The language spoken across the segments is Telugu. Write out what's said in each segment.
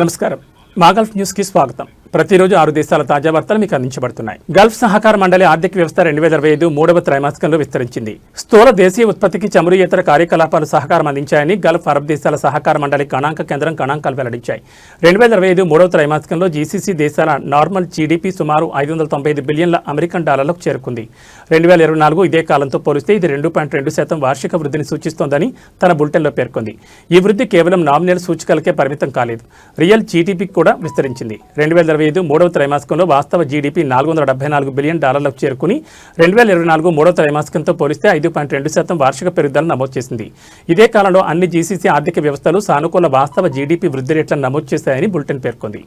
నమస్కారం. మా గల్ఫ్ న్యూస్ కి స్వాగతం. ప్రతిరోజు 6 దేశాల తాజా వార్తలు మీకు అందించబడుతున్నాయి. గల్ఫ్ సహకార మండలి ఆర్థిక వ్యవస్థ 2025 మూడవ త్రైమాసికంలో విస్తరించింది. స్థూల దేశీయ ఉత్పత్తికి చమురుయేతర కార్యకలాపాలు సహకారం అందించాయని గల్ఫ్ అరబ్ దేశాల సహకార మండలి గణాంక కేంద్రం గణాంకాలు వెల్లడించాయి. 2025 మూడవ త్రైమాసికంలో జీసీసీ దేశాల నార్మల్ జీడీపీ సుమారు $595 బిలియన్ల అమెరికన్ డాలర్లకు చేరుకుంది. 2024 ఇదే కాలంతో పోలిస్తే ఇది 2.2% వార్షిక వృద్ధిని సూచిస్తోందని తన బులెటిన్లో పేర్కొంది. ఈ వృద్ధి కేవలం నామినల్ సూచికలకే పరిమితం కాలేదు, రియల్ జీడీపీకి కూడా విస్తరించింది. 2025 మూడవ త్రైమాసికంలో వాస్తవ జీడీపీ $474 బిలియన్ డాలర్లకు చేరుకుని 2024 మూడవ త్రైమాసికంతో పోలిస్తే 5.2% వార్షిక పెరుగుదలను నమోదు చేసింది. ఇదే కాలంలో అన్ని జీసీసీ ఆర్థిక వ్యవస్థలు సానుకూల వాస్తవ జీడీపీ వృద్ధి రేట్లను నమోదు చేశాయని బులెటిన్ పేర్కొంది.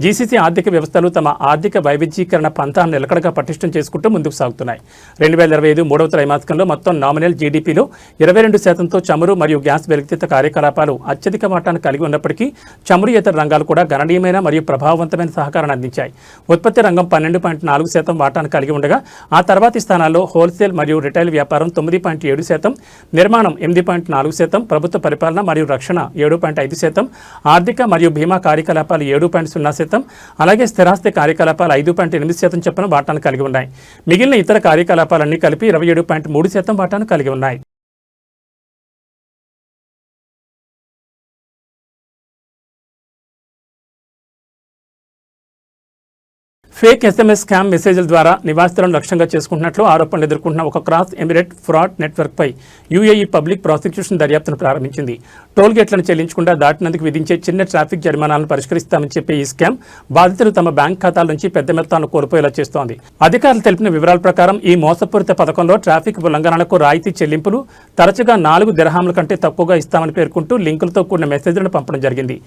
జీసీసీ ఆర్థిక వ్యవస్థలు తమ ఆర్థిక వైవిధ్యీకరణ పంథాను నిలకడగా పటిష్టం చేసుకుంటూ ముందుకు సాగుతున్నాయి. 2025 మూడవ త్రైమాసికంలో మొత్తం నామినల్ జీడీపీలో 22%తో చమురు మరియు గ్యాస్ వెలికితీత కార్యకలాపాలు అత్యధిక వాటాను కలిగి ఉన్నప్పటికీ చమురుయేతర రంగాలు కూడా గణనీయమైన మరియు ప్రభావవంతమైన సహకారాన్ని అందించాయి. ఉత్పత్తి రంగం 12.4% వాటాను కలిగి ఉండగా ఆ తర్వాతి స్థానాల్లో హోల్సేల్ మరియు రిటైల్ వ్యాపారం 9.7%, నిర్మాణం 8.4%, ప్రభుత్వ పరిపాలన మరియు రక్షణ 7.5%, ఆర్థిక మరియు బీమా కార్యకలాపాలు 7.0%, అలాగే స్థిరాస్తి కార్యకలాపాలు 5.8% చొప్పున వాటాను కలిగి ఉన్నాయి. మిగిలిన ఇతర కార్యకలాపాలన్నీ కలిపి 27.3% వాటాను కలిగి ఉన్నాయి. ఫేక్ ఎస్ఎంఎస్ స్కామ్ మెసేజ్ల ద్వారా నివాసితులను లక్ష్యంగా చేసుకుంటున్నట్లు ఆరోపణలు ఎదుర్కొంటున్న ఒక క్రాస్ ఎమిరేట్ ఫ్రాడ్ నెట్వర్క్పై యుఏఈ పబ్లిక్ ప్రాసిక్యూషన్ దర్యాప్తును ప్రారంభించింది. టోల్ గేట్లను చెల్లించకుండా దాటినందుకు విధించే చిన్న ట్రాఫిక్ జరిమానాలను పరిష్కరిస్తామని చెప్పే ఈ స్కామ్ బాధితులు తమ బ్యాంక్ ఖాతాల నుంచి పెద్ద మొత్తాలను కోల్పోయేలా చేస్తోంది. అధికారులు తెలిపిన వివరాల ప్రకారం ఈ మోసపూరిత పథకంలో ట్రాఫిక్ ఉల్లంఘనలకు రాయితీ చెల్లింపులు తరచుగా 4 దిర్హాముల కంటే తక్కువగా ఇస్తామని పేర్కొంటూ లింకులతో కూడిన మెసేజ్లను పంపడం జరిగింది.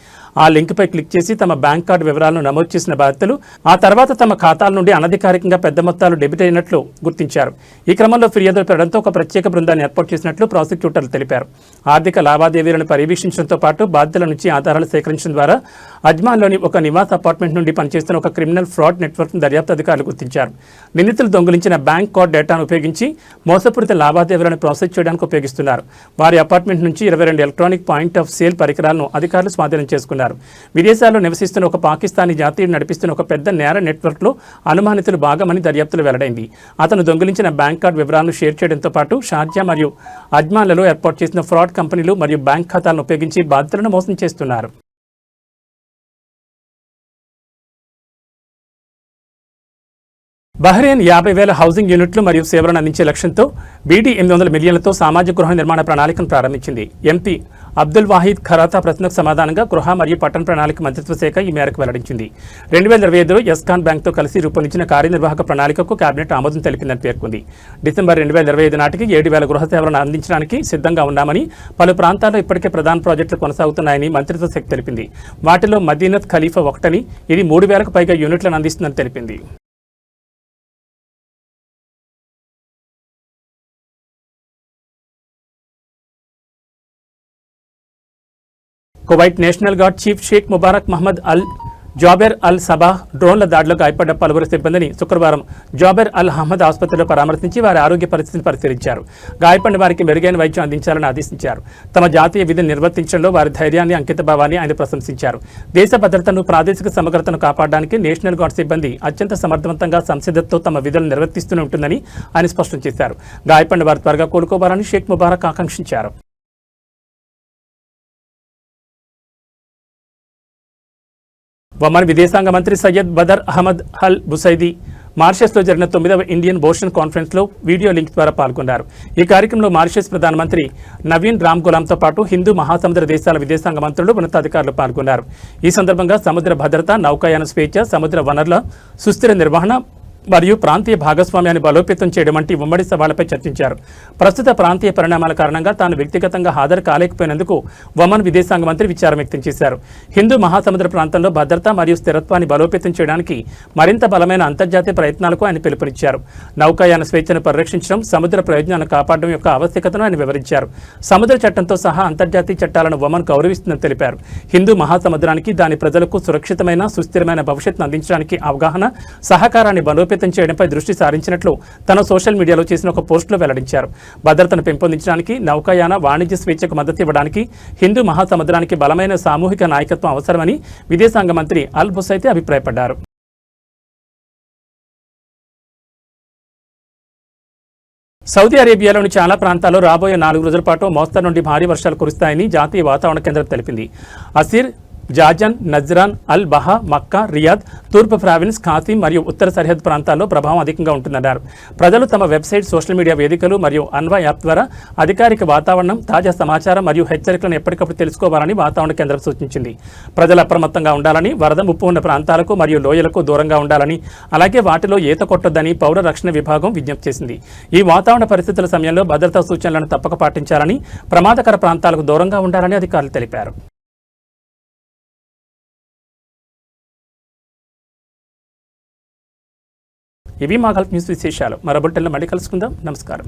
ఆ లింక్పై క్లిక్ చేసి తమ బ్యాంక్ కార్డు వివరాలను నమోదు చేసిన బాధితులు ఆ తర్వాత తమ ఖాతాల నుండి అనధికారికంగా పెద్ద మొత్తాలు డెబిట్ అయినట్లు గుర్తించారు. ఈ క్రమంలో ఫిర్యాదులు పెరగడంతో ఒక ప్రత్యేక బృందాన్ని ఏర్పాటు చేసినట్లు ప్రాసిక్యూటర్లు తెలిపారు. ఆర్థిక లావాదేవీలను పర్యవేక్షించడంతో పాటు బాధితుల నుంచి ఆధారాలు సేకరించడం ద్వారా అజ్మాన్లోని ఒక నివాస అపార్ట్మెంట్ నుండి పనిచేస్తున్న ఒక క్రిమినల్ ఫ్రాడ్ నెట్వర్క్ను దర్యాప్తు అధికారులు గుర్తించారు. నిందితులు దొంగిలించిన బ్యాంక్ కార్డ్ డేటాను ఉపయోగించి మోసపూరిత లావాదేవీలను ప్రాసెస్ చేయడానికి ఉపయోగిస్తున్నారు. వారి అపార్ట్మెంట్ నుంచి 22 ఎలక్ట్రానిక్ పాయింట్ ఆఫ్ సేల్ పరికరాలను అధికారులు స్వాధీనం చేసుకున్నారు. విదేశాల్లో నివసిస్తున్న ఒక పాకిస్తానీ జాతీయుడు నడిపిస్తున్న ఒక పెద్ద నేర నెట్వర్క్లో అనుమానితులు భాగమని దర్యాప్తులు వెల్లడైంది. అతను దొంగిలించిన బ్యాంక్ కార్డు వివరాలను షేర్ చేయడంతో పాటు షార్జా మరియు అజ్మాన్లలో ఏర్పాటు చేసిన ఫ్రాడ్ కంపెనీలు మరియు బ్యాంక్ ఖాతాలను ఉపయోగించి బాధితులను మోసం చేస్తున్నారు. బహ్రెయిన్ 50,000 హౌసింగ్ యూనిట్లు మరియు సేవలను అందించే లక్ష్యంతో BD 800 మిలియన్లతో సామాజిక గృహ నిర్మాణ ప్రణాళికను ప్రారంభించింది. ఎంపీ అబ్దుల్ వాహీద్ ఖరాతా ప్రశ్నకు సమాధానంగా గృహ మరియు పట్టణ ప్రణాళిక మంత్రిత్వ శాఖ ఈ మేరకు వెల్లడించింది. 2025లో యస్కాన్ బ్యాంక్తో కలిసి రూపొందించిన కార్యనిర్వాహక ప్రణాళికకు కేబినెట్ ఆమోదం తెలిపిందని పేర్కొంది. డిసెంబర్ 2025 నాటికి 7,000 గృహ సేవలను అందించడానికి సిద్ధంగా ఉన్నామని, పలు ప్రాంతాల్లో ఇప్పటికే ప్రధాన ప్రాజెక్టులు కొనసాగుతున్నాయని మంత్రిత్వ శాఖ తెలిపింది. వాటిలో మదీనత్ ఖలీఫా ఒకటని, ఇది 3,000కు పైగా యూనిట్లను అందిస్తుందని తెలిపింది. Kuwait national guard chief Sheikh Mubarak Mohammed Al Jaber Al Sabah డ్రోన్ల దాడిలో గాయపడ్డ పలువురు సిబ్బందిని శుక్రవారం జాబెర్ అల్ అహ్మద్ ఆసుపత్రిలో పరామర్శించి వారి ఆరోగ్య పరిస్థితిని పరిశీలించారు. గాయపడిన వారికి మెరుగైన వైద్యం అందించాలని ఆదేశించారు. తమ జాతీయ విధిని నిర్వర్తించడంలో వారి ధైర్యాన్ని, అంకితభావాన్ని ఆయన ప్రశంసించారు. దేశ భద్రతను, ప్రాదేశిక సమగ్రతను కాపాడడానికి నేషనల్ గార్డ్ సిబ్బంది అత్యంత సమర్థవంతంగా సంసిద్ధతతో తమ విధులను నిర్వర్తిస్తూనే ఉంటుందని ఆయన స్పష్టం చేశారు. గాయపడిన వారు త్వరగా కోలుకోవాలని షేక్ ముబారక్ ఆకాంక్షించారు. ఒమన్ విదేశాంగ మంత్రి సయ్యద్ బదర్ అహ్మద్ అల్ బుసైదీ మారిషస్లో జరిగిన 9వ ఇండియన్ ఓషన్ కాన్ఫరెన్స్లో వీడియో లింక్ ద్వారా పాల్గొన్నారు. ఈ కార్యక్రమంలో మారిషస్ ప్రధానమంత్రి నవీన్ రామ్ గులాంతో పాటు హిందూ మహాసముద్ర దేశాల విదేశాంగ మంత్రులు, ఉన్నతాధికారులు పాల్గొన్నారు. ఈ సందర్భంగా సముద్ర భద్రత, నౌకాయాన స్వేచ్ఛ, సముద్ర వనరుల సుస్థిర నిర్వహణ మరియు ప్రాంతీయ భాగస్వామ్యాన్ని బలోపేతం చేయడం వంటి ఉమ్మడి సవాళ్లపై చర్చించారు. ప్రస్తుత ప్రాంతీయ పరిణామాల కారణంగా తాను వ్యక్తిగతంగా హాజరు కాలేకపోయినందుకు ఒమన్ విదేశాంగ మంత్రి విచారం వ్యక్తం చేశారు. హిందూ మహాసముద్ర ప్రాంతంలో భద్రత మరియు స్థిరత్వాన్ని బలోపేతం చేయడానికి మరింత బలమైన అంతర్జాతీయ ప్రయత్నాలకు ఆయన పిలుపునిచ్చారు. నౌకాయాన స్వేచ్ఛను పరిరక్షించడం, సముద్ర ప్రయోజనాలను కాపాడడం యొక్క ఆవశ్యకతను ఆయన వివరించారు. సముద్ర చట్టంతో సహా అంతర్జాతీయ చట్టాలను ఒమన్ గౌరవిస్తుందని తెలిపారు. హిందూ మహాసముద్రానికి, దాని ప్రజలకు సురక్షితమైన, సుస్థిరమైన భవిష్యత్తును అందించడానికి అవగాహన, సహకారాన్ని బలోపేతం బలోపేతం చేయడంపై దృష్టి సారించినట్లు తన సోషల్ మీడియాలో చేసిన ఒక పోస్టులో వెల్లడించారు. భద్రతను పెంపొందించడానికి, నౌకాయాన, వాణిజ్య స్వేచ్ఛకు మద్దతు ఇవ్వడానికి హిందూ మహాసముద్రానికి బలమైన సామూహిక నాయకత్వం అవసరమని విదేశాంగ మంత్రి అల్ బుసైతి అభిప్రాయపడ్డారు. సౌదీ అరేబియాలోని చాలా ప్రాంతాల్లో రాబోయే 4 రోజుల పాటు మోస్తరు నుండి భారీ వర్షాలు కురుస్తాయని జాతీయ వాతావరణ కేంద్రం తెలిపింది. అసీర్, జాజన్, నజ్రాన్, అల్ బహా, మక్కా, రియాద్, తూర్పు ప్రావిన్స్, ఖాసిం మరియు ఉత్తర సరిహద్దు ప్రాంతాల్లో ప్రభావం అధికంగా ఉంటుందన్నారు. ప్రజలు తమ వెబ్సైట్, సోషల్ మీడియా వేదికలు మరియు అన్వా యాప్ ద్వారా అధికారిక వాతావరణం, తాజా సమాచారం మరియు హెచ్చరికలను ఎప్పటికప్పుడు తెలుసుకోవాలని వాతావరణ కేంద్రం సూచించింది. ప్రజలు అప్రమత్తంగా ఉండాలని, వరద ముప్పు ఉన్న ప్రాంతాలకు మరియు లోయలకు దూరంగా ఉండాలని, అలాగే వాటిలో ఈత కొట్టొద్దని పౌర రక్షణ విభాగం విజ్ఞప్తి చేసింది. ఈ వాతావరణ పరిస్థితుల సమయంలో భద్రతా సూచనలను తప్పక పాటించాలని, ప్రమాదకర ప్రాంతాలకు దూరంగా ఉండాలని అధికారులు తెలిపారు. ఇవి మా గల్ఫ్ న్యూస్ విశేషాలు. మరో బులెటిన్లో మళ్ళీ కలుసుకుందాం. నమస్కారం.